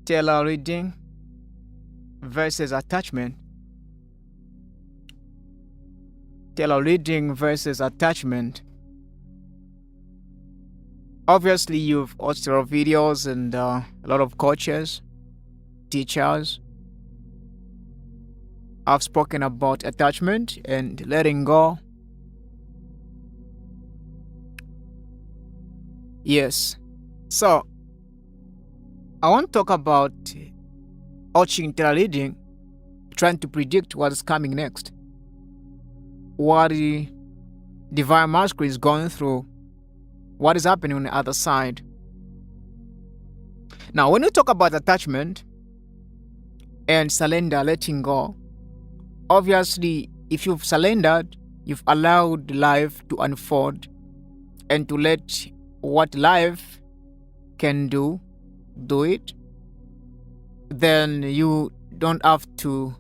Taylor reading versus attachment. Taylor reading versus attachment. Obviously, you've watched a lot of videos and a lot of coaches, teachers have spoken about attachment and letting go. Yes. So, I want to talk about watching Taylor reading, trying to predict what is coming next, what the divine masculine is going through, what is happening on the other side. Now, when you talk about attachment and surrender, letting go, obviously, if you've surrendered, you've allowed life to unfold and to let what life can do it, then you don't have to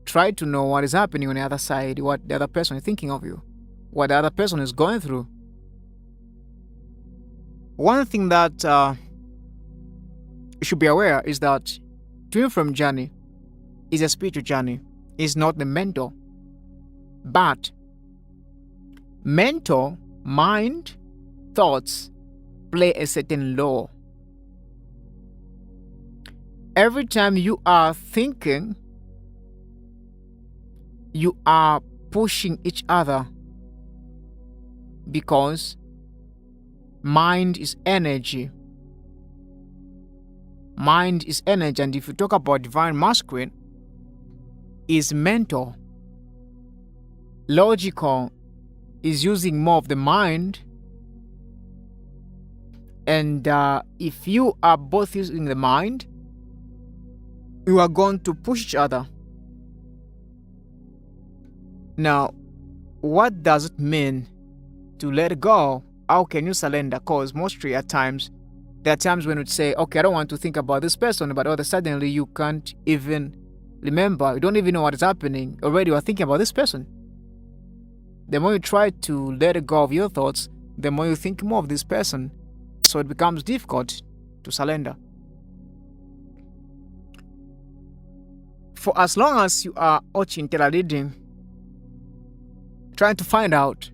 try to know what is happening on the other side, what the other person is thinking of you, what the other person is going through. One thing that you should be aware is that Twin Flame journey is a spiritual journey. It's not the mental. But mental, mind, thoughts play a certain role. Every time you are thinking, you are pushing each other, because mind is energy. Mind is energy, and if you talk about divine masculine, is mental. Logical is using more of the mind, and if you are both using the mind, you are going to push each other. Now, what does it mean to let go? How can you surrender? Because mostly at times, there are times when you say, okay, I don't want to think about this person, but all of a sudden you can't even remember. You don't even know what is happening. Already you are thinking about this person. The more you try to let go of your thoughts, the more you think more of this person. So it becomes difficult to surrender. For as long as you are watching Taylor reading, trying to find out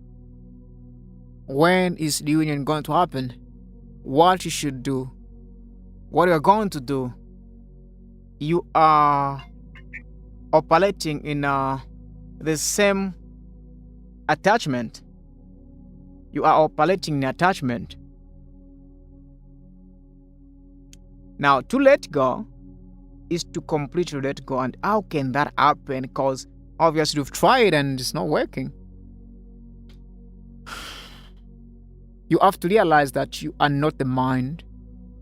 when is the union going to happen, what you should do, what you are going to do, you are operating in the same attachment. You are operating in attachment. Now, to let go is to completely let go. And how can that happen? Because obviously you've tried and it's not working. You have to realize that you are not the mind.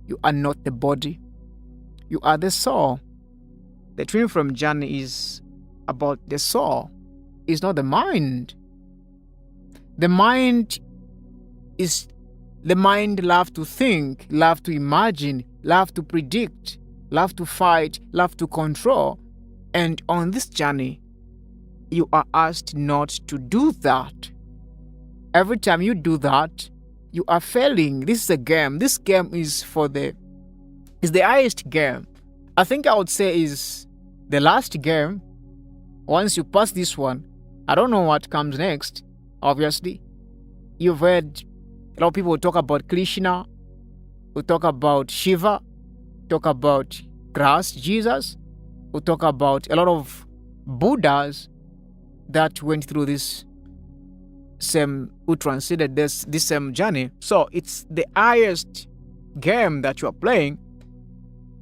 You are not the body. You are the soul. The Twin Flame journey is about the soul. It's not the mind. The mind love to think, love to imagine, love to predict, love to fight, love to control. And on this journey, you are asked not to do that. Every time you do that, you are failing. This is a game. This game is the highest game. I think I would say is the last game. Once you pass this one, I don't know what comes next. Obviously, you've heard a lot of people talk about Krishna, who talk about Shiva, talk about Christ, Jesus, who talk about a lot of Buddhas that went through this same, who transited this same journey. So it's the highest game that you are playing.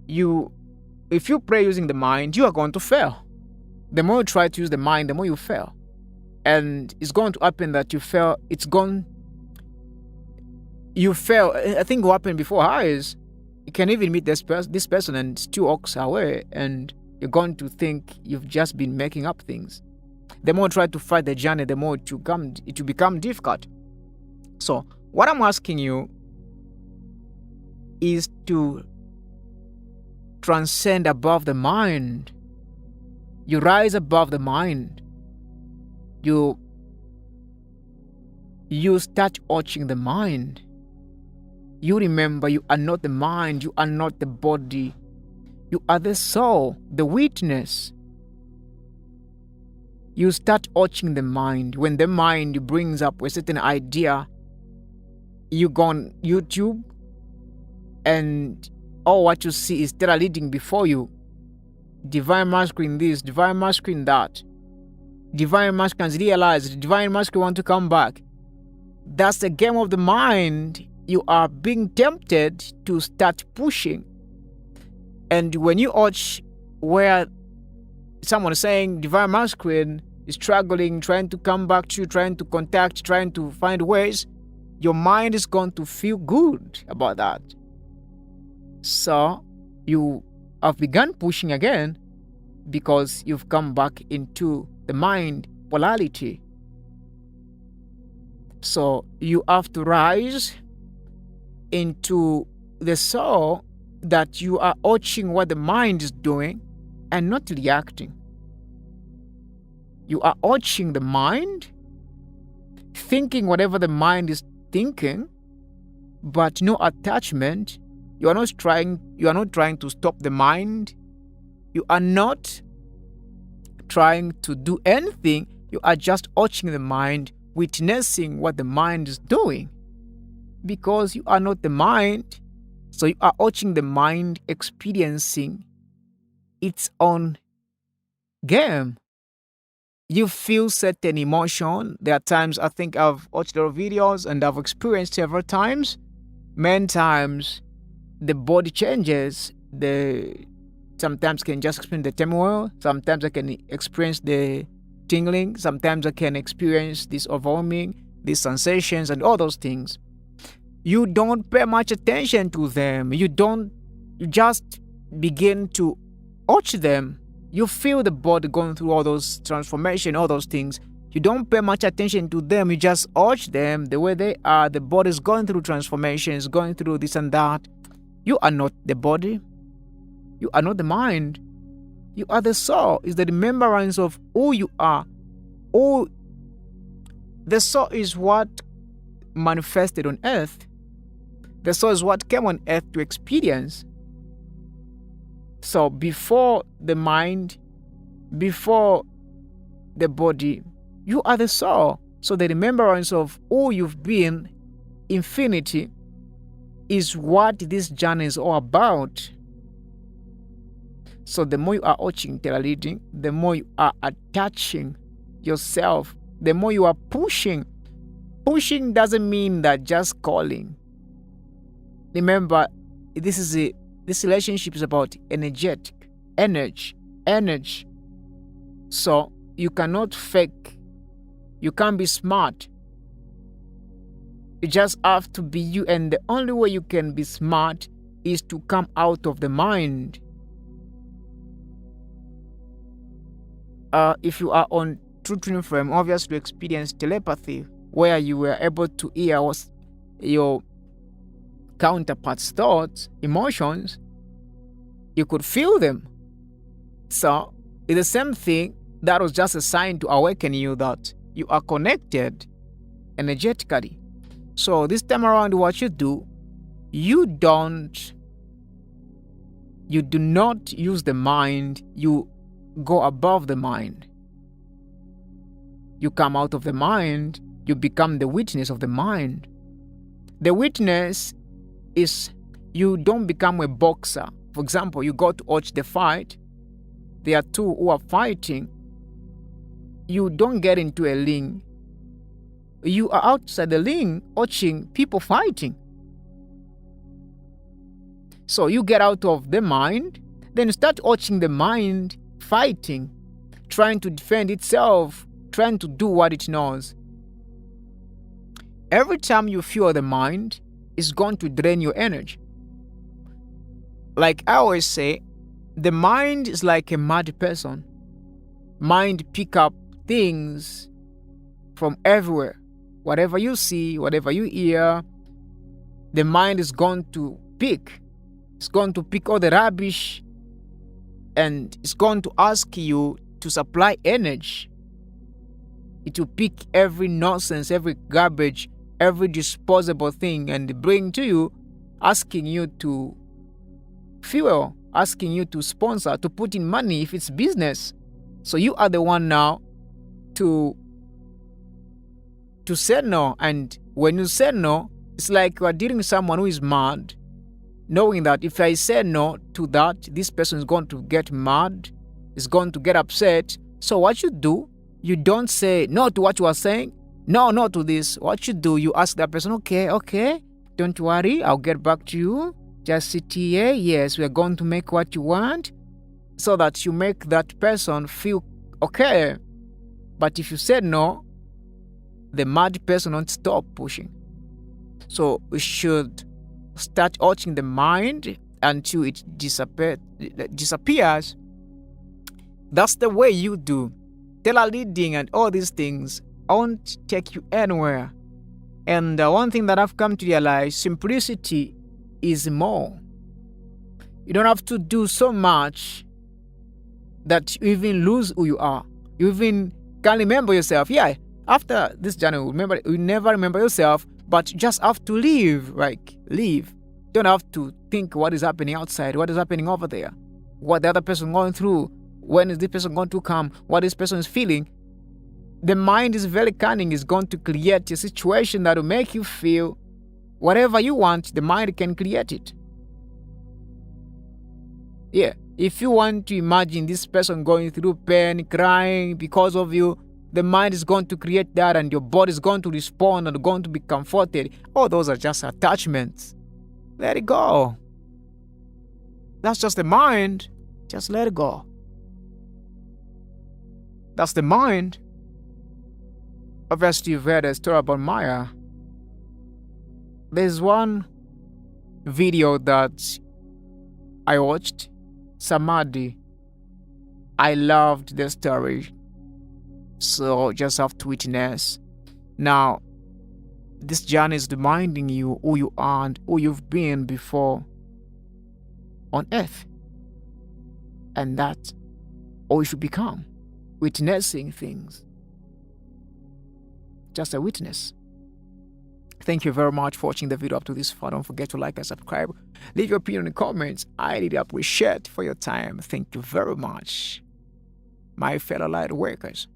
If you play using the mind, you are going to fail. The more you try to use the mind, the more you fail. And it's going to happen that you fail. You fail. I think what happened before her is you can even meet this person and 2 walks away, and you're going to think you've just been making up things. The more you try to fight the journey, the more it will become difficult. So what I'm asking you is to transcend above the mind. You rise above the mind. You start watching the mind. You remember you are not the mind, you are not the body. You are the soul, the witness. You start watching the mind. When the mind brings up a certain idea, you go on YouTube and all what you see is Terra leading before you. Divine masculine this, divine masculine that. Divine masculine has realized, divine masculine want to come back. That's the game of the mind. You are being tempted to start pushing. And when you watch where someone is saying divine masculine is struggling, trying to come back to you, trying to contact, trying to find ways, your mind is going to feel good about that. So you have begun pushing again because you've come back into the mind polarity. So you have to rise into the soul that you are watching what the mind is doing and not reacting. You are watching the mind, thinking whatever the mind is thinking, but no attachment. You are not trying to stop the mind. You are not trying to do anything. You are just watching the mind, witnessing what the mind is doing. Because you are not the mind, so you are watching the mind experiencing its own game. You feel certain emotion. There are times I think I've watched a lot of videos and I've experienced several times. Many times the body changes. Sometimes I can just experience the turmoil. Sometimes I can experience the tingling. Sometimes I can experience this overwhelming, these sensations and all those things. You don't pay much attention to them. You just begin to watch them. You feel the body going through all those transformation, all those things. You don't pay much attention to them. You just watch them the way they are. The body is going through transformations, going through this and that. You are not the body. You are not the mind. You are the soul. It's the remembrance of who you are. The soul is what manifested on earth. The soul is what came on earth to experience. So before the mind, before the body, you are the soul. So the remembrance of who you've been, infinity, is what this journey is all about. So the more you are watching Terra leading, the more you are attaching yourself, the more you are pushing. Pushing doesn't mean that just calling. Remember, this relationship is about energy. So you cannot fake. You can't be smart. You just have to be you, and the only way you can be smart is to come out of the mind. If you are on True Twin Flame, obviously you experience telepathy, where you were able to hear your counterpart's thoughts, emotions. You could feel them. So it's the same thing. That was just a sign to awaken you that you are connected energetically. So this time around, what you do, you do not use the mind. You go above the mind. You come out of the mind. You become the witness of the mind. The witness is, you don't become a boxer. For example, you go to watch the fight. There are two who are fighting. You don't get into a ring. You are outside the ring watching people fighting. So you get out of the mind, then start watching the mind fighting, trying to defend itself, trying to do what it knows. Every time you fuel the mind, it's going to drain your energy. Like I always say, the mind is like a mad person. Mind pick up things from everywhere. Whatever you see, whatever you hear, the mind is going to pick. It's going to pick all the rubbish, and it's going to ask you to supply energy. It will pick every nonsense, every garbage, every disposable thing and bring to you, asking you to fuel asking you to sponsor, to put in money if it's business. So you are the one now to say no. And when you say no, it's like you are dealing with someone who is mad, knowing that if I say no to that, this person is going to get mad, is going to get upset. So what you do, you don't say no to what you are saying, no to this. What you do, you ask that person, okay, don't worry, I'll get back to you. Just sit here. Yes, we're going to make what you want, so that you make that person feel okay. But if you said no, the mad person won't stop pushing. So we should start watching the mind until it disappears. That's the way you do. Teller leading and all these things won't take you anywhere. And one thing that I've come to realize, simplicity is more. You don't have to do so much that you even lose who you are. You even can't remember yourself. Yeah, after this journey, you never remember yourself, but you just have to live. Live. You don't have to think what is happening outside, what is happening over there, what the other person is going through, when is this person going to come, what this person is feeling. The mind is very cunning. It's going to create a situation that will make you feel whatever you want. The mind can create it. Yeah, if you want to imagine this person going through pain, crying because of you, the mind is going to create that, and your body is going to respond and going to be comforted. All those are just attachments. Let it go. That's just the mind. Just let it go. That's the mind. Obviously, you've heard a story about Maya. There's one video that I watched, Samadhi. I loved the story. So just have to witness. Now, this journey is reminding you who you are and who you've been before on earth. And that's all you should become. Witnessing things. Just a witness. Thank you very much for watching the video up to this far. Don't forget to like and subscribe. Leave your opinion in the comments. I really appreciate for your time. Thank you very much, my fellow light workers.